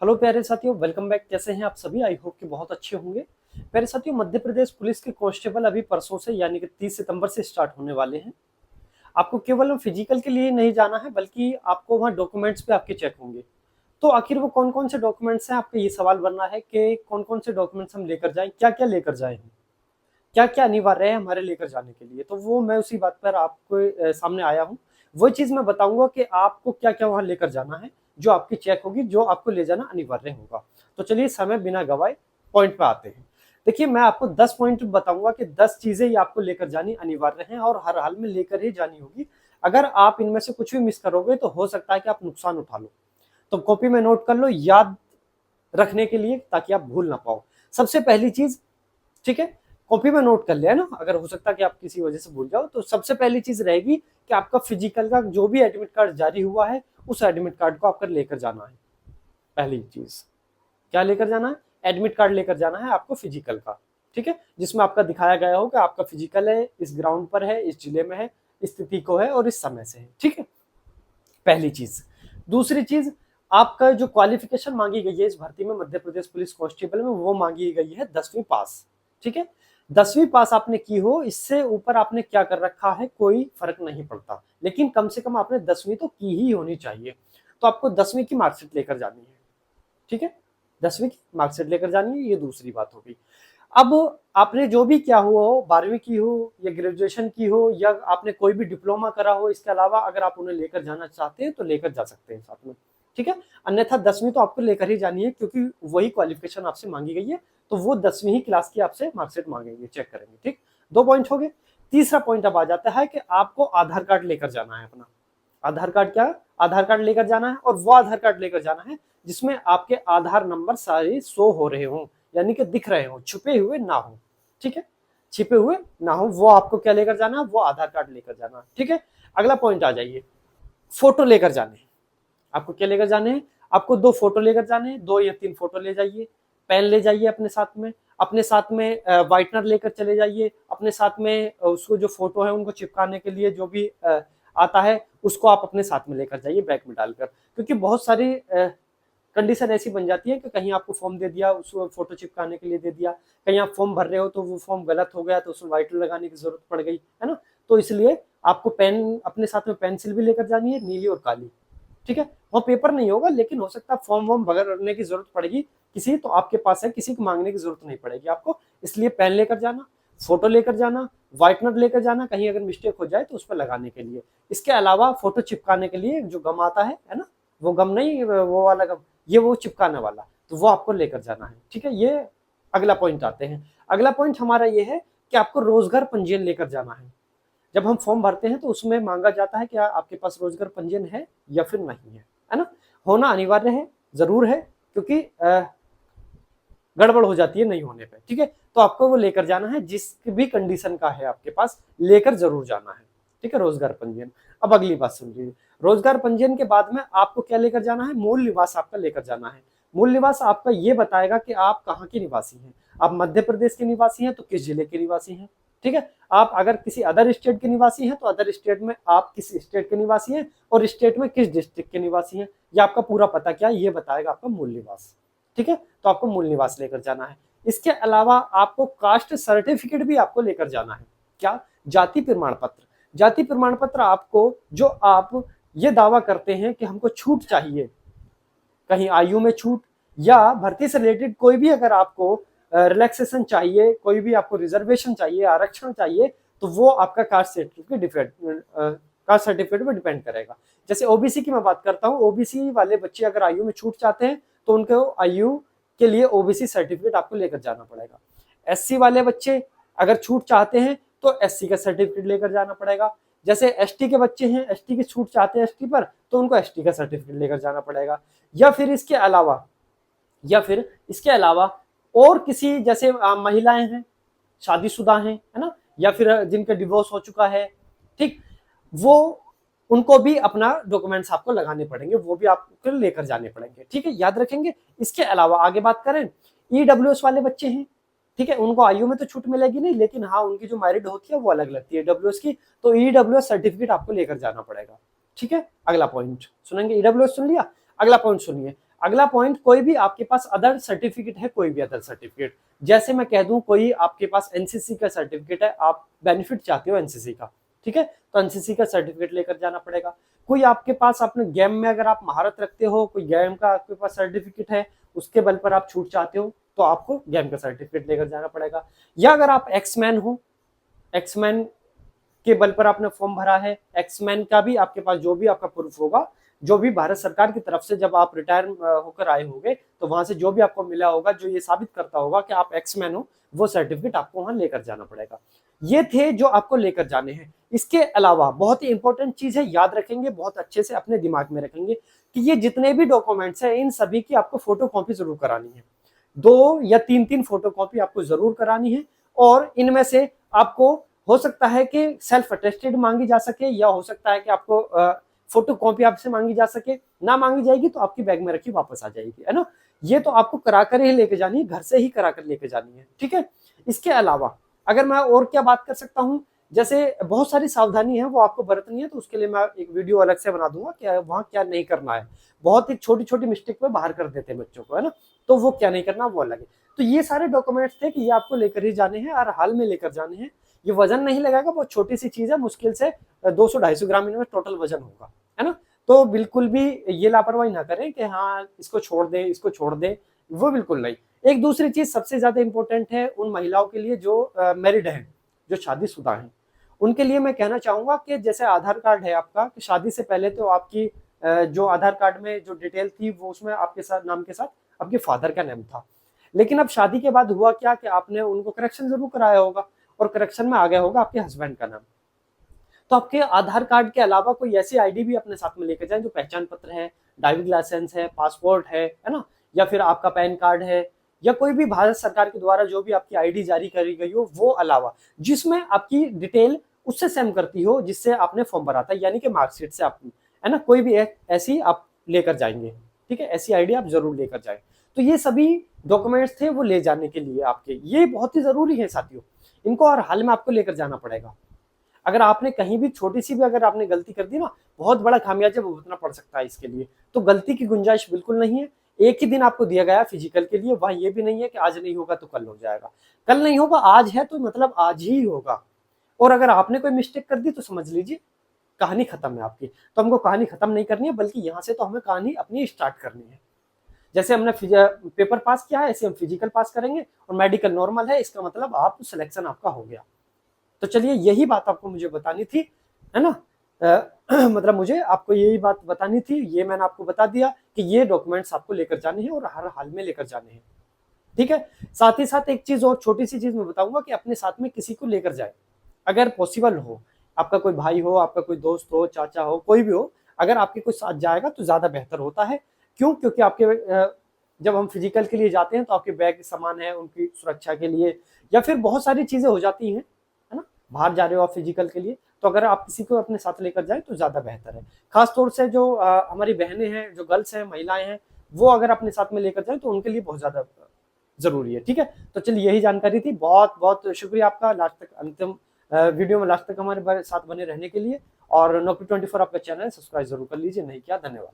Hello प्यारे साथियों, welcome back. कैसे हैं आप सभी? आई होप कि बहुत अच्छे होंगे। प्यारे साथियों, मध्य प्रदेश पुलिस के कांस्टेबल अभी परसों से यानी कि 30 सितंबर से स्टार्ट होने वाले हैं। आपको केवल फिजिकल के लिए नहीं जाना है, बल्कि आपको वहाँ डॉक्यूमेंट्स पे आपके चेक होंगे। तो आखिर वो कौन कौन से डॉक्यूमेंट्स हैं, आपका ये सवाल बनना है कि कौन कौन से डॉक्यूमेंट्स हम लेकर जाएं, क्या क्या लेकर जाएं, क्या क्या अनिवार्य है हमारे लेकर जाने के लिए। तो वो मैं उसी बात पर आपको सामने आया हूँ। वो चीज मैं बताऊंगा कि आपको क्या क्या वहां लेकर जाना है, जो आपकी चेक होगी, जो आपको ले जाना अनिवार्य होगा। तो चलिए समय बिना गवाए पॉइंट पे आते हैं। देखिए, मैं आपको 10 पॉइंट बताऊंगा कि 10 चीजें ही आपको लेकर जानी अनिवार्य हैं और हर हाल में लेकर ही जानी होगी। अगर आप इनमें से कुछ भी मिस करोगे तो हो सकता है कि आप नुकसान उठा लो। तो कॉपी में नोट कर लो, याद रखने के लिए, ताकि आप भूल ना पाओ। सबसे पहली चीज, ठीक है, कॉपी में नोट कर लिया ना, अगर हो सकता है कि आप किसी वजह से भूल जाओ, तो सबसे पहली चीज रहेगी कि आपका फिजिकल का जो भी एडमिट कार्ड जारी हुआ है, उस एडमिट कार्ड को आपको लेकर जाना है। पहली चीज क्या लेकर जाना है? एडमिट कार्ड लेकर जाना है आपको फिजिकल का, ठीक है, जिसमें आपका दिखाया गया हो कि आपका फिजिकल है, इस ग्राउंड पर है, इस जिले में है, इस तिथि को है और इस समय से है, ठीक है। पहली चीज। दूसरी चीज, आपका जो क्वालिफिकेशन मांगी गई है इस भर्ती में, मध्य प्रदेश पुलिस कांस्टेबल में, वो मांगी गई है 10वीं पास, ठीक है। 10वीं पास आपने की हो, इससे ऊपर आपने क्या कर रखा है कोई फर्क नहीं पड़ता, लेकिन कम से कम आपने 10वीं तो की ही होनी चाहिए। तो आपको 10वीं की मार्कशीट लेकर जानी है, ठीक है। 10वीं की मार्कशीट लेकर जानी है, ये दूसरी बात हो गई। अब आपने जो भी किया हुआ हो, 12वीं की हो या ग्रेजुएशन की हो या आपने कोई भी डिप्लोमा करा हो, इसके अलावा अगर आप उन्हें लेकर जाना चाहते हैं तो लेकर जा सकते हैं साथ में, ठीक है। अन्यथा 10वीं तो आपको लेकर ही जानी है, क्योंकि वही क्वालिफिकेशन आपसे मांगी गई है। तो वो 10वीं ही क्लास की आपसे मार्कशीट मांगेंगे, चेक करेंगे, ठीक। 2 पॉइंट हो गए। तीसरा पॉइंट अब आ जाता है कि आपको आधार कार्ड लेकर जाना है अपना। आधार कार्ड क्या? आधार कार्ड लेकर जाना है, और वो आधार कार्ड लेकर जाना है जिसमें आपके आधार नंबर सारे शो हो रहे हो, यानी कि दिख रहे हो, छुपे हुए ना हो, ठीक है। छिपे हुए ना हो, वो आपको क्या लेकर जाना है? वो आधार कार्ड लेकर जाना है, ठीक है। अगला पॉइंट आ जाइए, फोटो लेकर जाने हैं। आपको क्या लेकर जाने हैं? आपको 2 फोटो लेकर जाने हैं, 2 या 3 फोटो ले जाइए। पेन ले जाइए अपने साथ में, अपने साथ में व्हाइटनर लेकर चले जाइए, अपने साथ में उसको जो फोटो है उनको चिपकाने के लिए जो भी आता है, उसको आप अपने साथ में लेकर जाइए बैग में डालकर। क्योंकि बहुत सारी कंडीशन ऐसी बन जाती है कि कहीं आपको फॉर्म दे दिया, उसको फोटो चिपकाने के लिए दे दिया, कहीं आप फॉर्म भर रहे हो तो वो फॉर्म गलत हो गया तो उसमें व्हाइटनर लगाने की जरूरत पड़ गई, है ना। तो इसलिए आपको पेन अपने साथ में, पेंसिल भी लेकर जानी है, नीली और काली, ठीक है। वो पेपर नहीं होगा, लेकिन हो सकता है फॉर्म वॉर्म भरने की जरूरत पड़ेगी किसी, तो आपके पास है, किसी को मांगने की जरूरत नहीं पड़ेगी आपको। इसलिए पेन लेकर जाना, फोटो लेकर जाना, व्हाइटनर लेकर जाना, कहीं अगर मिस्टेक हो जाए तो उस पर लगाने के लिए। इसके अलावा फोटो चिपकाने के लिए जो गम आता है ना, वो गम नहीं, वो वाला गम, ये वो चिपकाने वाला, तो वो आपको लेकर जाना है, ठीक है। ये अगला पॉइंट आते हैं। अगला पॉइंट हमारा ये है कि आपको रोजगार पंजीयन लेकर जाना है। जब हम फॉर्म भरते हैं तो उसमें मांगा जाता है कि आपके पास रोजगार पंजीयन है या फिर नहीं है ना। होना अनिवार्य है, जरूर है, क्योंकि गड़बड़ हो जाती है नहीं होने पे, ठीक है। तो आपको वो लेकर जाना है, जिस भी कंडीशन का है आपके पास, लेकर जरूर जाना है, ठीक है, रोजगार पंजीयन। अब अगली बात समझिए, रोजगार पंजीयन के बाद में आपको क्या लेकर जाना है? मूल निवास आपका लेकर जाना है। मूल निवास आपका ये बताएगा कि आप कहाँ के निवासी हैं। आप मध्य प्रदेश के निवासी हैं तो किस जिले के निवासी हैं, ठीक है। आप अगर किसी अदर स्टेट के निवासी हैं तो अदर स्टेट में आप किस स्टेट के निवासी हैं, और स्टेट में किस डिस्ट्रिक्ट के निवासी हैं, ये आपका पूरा पता क्या है, ये बताएगा आपका मूल निवास, ठीक है। तो आपको मूल निवास लेकर जाना है। इसके अलावा आपको कास्ट सर्टिफिकेट भी आपको लेकर जाना है। क्या? जाति प्रमाण पत्र। जाति प्रमाण पत्र आपको, जो आप ये दावा करते हैं कि हमको छूट चाहिए, कहीं आयु में छूट या भर्ती से रिलेटेड कोई भी अगर आपको रिलैक्सेशन चाहिए, कोई भी आपको रिजर्वेशन चाहिए, आरक्षण चाहिए, तो वो आपका कास्ट सर्टिफिकेट पर डिपेंड करेगा। जैसे ओबीसी की मैं बात करता हूँ, ओबीसी वाले बच्चे अगर आयु में छूट चाहते हैं तो उनको आयु के लिए ओबीसी सर्टिफिकेट आपको लेकर जाना पड़ेगा। एससी वाले बच्चे अगर छूट चाहते हैं तो एससी का सर्टिफिकेट लेकर जाना पड़ेगा। जैसे एसटी के बच्चे हैं, एसटी की छूट चाहते हैं एसटी पर, तो उनको एसटी का सर्टिफिकेट लेकर जाना पड़ेगा। या फिर इसके अलावा और किसी, जैसे महिलाएं हैं, शादीशुदा हैं, है ना, या फिर जिनका डिवोर्स हो चुका है, ठीक, वो उनको भी अपना डॉक्यूमेंट्स आपको लगाने पड़ेंगे, वो भी आपको लेकर जाने पड़ेंगे, ठीक है, याद रखेंगे। इसके अलावा आगे बात करें, ईडब्ल्यूएस वाले बच्चे हैं, ठीक है, उनको आयु में तो छूट मिलेगी नहीं, लेकिन हाँ उनकी जो मैरिड होती है वो अलग लगती है डब्ल्यूएस की, तो ईडब्ल्यूएस सर्टिफिकेट आपको लेकर जाना पड़ेगा, ठीक है। अगला पॉइंट सुनेंगे, ईडब्ल्यूएस सुन लिया, अगला पॉइंट सुनिए। अगला पॉइंट, कोई भी आपके पास अदर सर्टिफिकेट है, कोई भी अदर सर्टिफिकेट, जैसे मैं कह दूं कोई आपके पास एनसीसी का सर्टिफिकेट है, आप बेनिफिट चाहते हो एनसीसी का, ठीक है, तो एनसीसी का सर्टिफिकेट लेकर जाना पड़ेगा। कोई आपके पास अपने गेम में अगर आप महारत रखते हो, कोई गेम का आपके पास सर्टिफिकेट है, उसके बल पर आप छूट चाहते हो, तो आपको गेम का सर्टिफिकेट लेकर जाना पड़ेगा। या अगर आप एक्समैन हो, एक्समैन के बल पर आपने फॉर्म भरा है, एक्समैन का भी आपके पास जो भी आपका प्रूफ होगा, जो भी भारत सरकार की तरफ से जब आप रिटायर होकर आए होंगे, तो वहां से जो भी आपको मिला होगा जो ये साबित करता होगा कि आप एक्समैन हो, वो सर्टिफिकेट आपको वहां लेकर जाना पड़ेगा। ये थे जो आपको लेकर जाने हैं। इसके अलावा बहुत ही इंपॉर्टेंट चीज है, याद रखेंगे, बहुत अच्छे से अपने दिमाग में रखेंगे कि ये जितने भी डॉक्यूमेंट्स हैं इन सभी की आपको फोटो कॉपी जरूर करानी है। 2 या 3 फोटो कॉपी आपको जरूर करानी है, और इनमें से आपको हो सकता है कि सेल्फ अटेस्टेड मांगी जा सके, या हो सकता है कि आपको फोटो कॉपी आपसे मांगी जा सके। ना मांगी जाएगी तो आपकी बैग में रखी वापस आ जाएगी, है ना। ये तो आपको कराकर ही लेके जानी है, घर से ही कराकर लेके जानी है, ठीक है। इसके अलावा अगर मैं और क्या बात कर सकता हूँ, जैसे बहुत सारी सावधानी है वो आपको बरतनी है, तो उसके लिए मैं एक वीडियो अलग से बना दूंगा कि वहाँ क्या नहीं करना है। बहुत ही छोटी छोटी मिस्टेक पे बाहर कर देते हैं बच्चों को, है ना, तो वो क्या नहीं करना वो अलग है। तो ये सारे डॉक्यूमेंट्स थे कि ये आपको लेकर ही जाने हैं और हाल में लेकर जाने हैं। ये वजन नहीं लगेगा, बहुत छोटी सी चीज है, मुश्किल से 200-250 ग्राम इनमें टोटल वजन होगा, है ना। तो बिल्कुल भी ये लापरवाही ना करें कि हाँ इसको छोड़ दे, इसको छोड़ दे, वो बिल्कुल नहीं। एक दूसरी चीज सबसे ज्यादा इंपॉर्टेंट है उन महिलाओं के लिए जो मैरिड हैं, जो शादीशुदा हैं, उनके लिए मैं कहना चाहूंगा कि जैसे आधार कार्ड है आपका, कि शादी से पहले तो आपकी जो आधार कार्ड में जो डिटेल थी वो उसमें आपके साथ नाम के साथ आपके फादर का नाम था। लेकिन अब शादी के बाद हुआ क्या कि आपने उनको करेक्शन जरूर कराया होगा, और करेक्शन में आ गया होगा आपके हस्बैंड का नाम। तो आपके आधार कार्ड के अलावा कोई ऐसी आईडी भी अपने साथ में लेकर जाएं जो पहचान पत्र है, ड्राइविंग लाइसेंस है, पासपोर्ट है ना, या फिर आपका पैन कार्ड है, या कोई भी भारत सरकार के द्वारा जो भी आपकी आईडी जारी करी गई हो वो अलावा, जिसमें आपकी डिटेल उससे सेम करती हो जिससे आपने फॉर्म भरा था, यानी कि मार्कशीट से आप, है ना, कोई भी ऐसी आप लेकर जाएंगे, ठीक है, ऐसी आईडी आप जरूर लेकर जाए। तो ये सभी डॉक्यूमेंट्स थे वो ले जाने के लिए आपके, ये बहुत ही जरूरी है साथियों, इनको हर हाल में आपको लेकर जाना पड़ेगा। अगर आपने कहीं भी छोटी सी भी अगर आपने गलती कर दी ना, बहुत बड़ा खामियाजा भुगतना पड़ सकता है इसके लिए। तो गलती की गुंजाइश बिल्कुल नहीं है। एक ही दिन आपको दिया गया फिजिकल के लिए, वहां ये भी नहीं है कि आज नहीं होगा तो कल हो जाएगा, कल नहीं होगा, आज है तो मतलब आज ही होगा। और अगर आपने कोई मिस्टेक कर दी तो समझ लीजिए कहानी खत्म है आपकी। तो हमको कहानी खत्म नहीं करनी है, बल्कि यहाँ से तो हमें कहानी अपनी स्टार्ट करनी है। जैसे हमने पेपर पास किया है ऐसे हम फिजिकल पास करेंगे, और मेडिकल नॉर्मल है, इसका मतलब आप सिलेक्शन आपका हो गया। तो चलिए यही बात आपको मुझे बतानी थी, है ना। मतलब मुझे आपको यही बात बतानी थी, ये मैंने आपको बता दिया कि ये डॉक्यूमेंट्स आपको लेकर जाने हैं और हर हाल में लेकर जाने हैं, ठीक है। साथ ही साथ एक चीज और छोटी सी चीज मैं बताऊंगा कि अपने साथ में किसी को लेकर जाए, अगर पॉसिबल हो, आपका कोई भाई हो, आपका कोई दोस्त हो, चाचा हो, कोई भी हो, अगर आपके कोई साथ जाएगा तो ज्यादा बेहतर होता है। क्यों? क्योंकि आपके जब हम फिजिकल के लिए जाते हैं तो आपके बैग सामान है उनकी सुरक्षा के लिए, या फिर बहुत सारी चीजें हो जाती हैं, है ना, बाहर जा रहे हो आप फिजिकल के लिए, तो अगर आप किसी को अपने साथ लेकर जाए तो ज्यादा बेहतर है। खास तौर से जो हमारी बहनें हैं, जो गर्ल्स हैं, महिलाएं हैं, वो अगर अपने साथ में लेकर जाए तो उनके लिए बहुत ज्यादा जरूरी है, ठीक है। तो चलिए यही जानकारी थी, बहुत बहुत शुक्रिया आपका लास्ट तक, अंतिम वीडियो में लास्ट तक हमारे साथ बने रहने के लिए। और नौकरी 24 आपका चैनल है, सब्सक्राइब जरूर कर लीजिए, नहीं किया, धन्यवाद।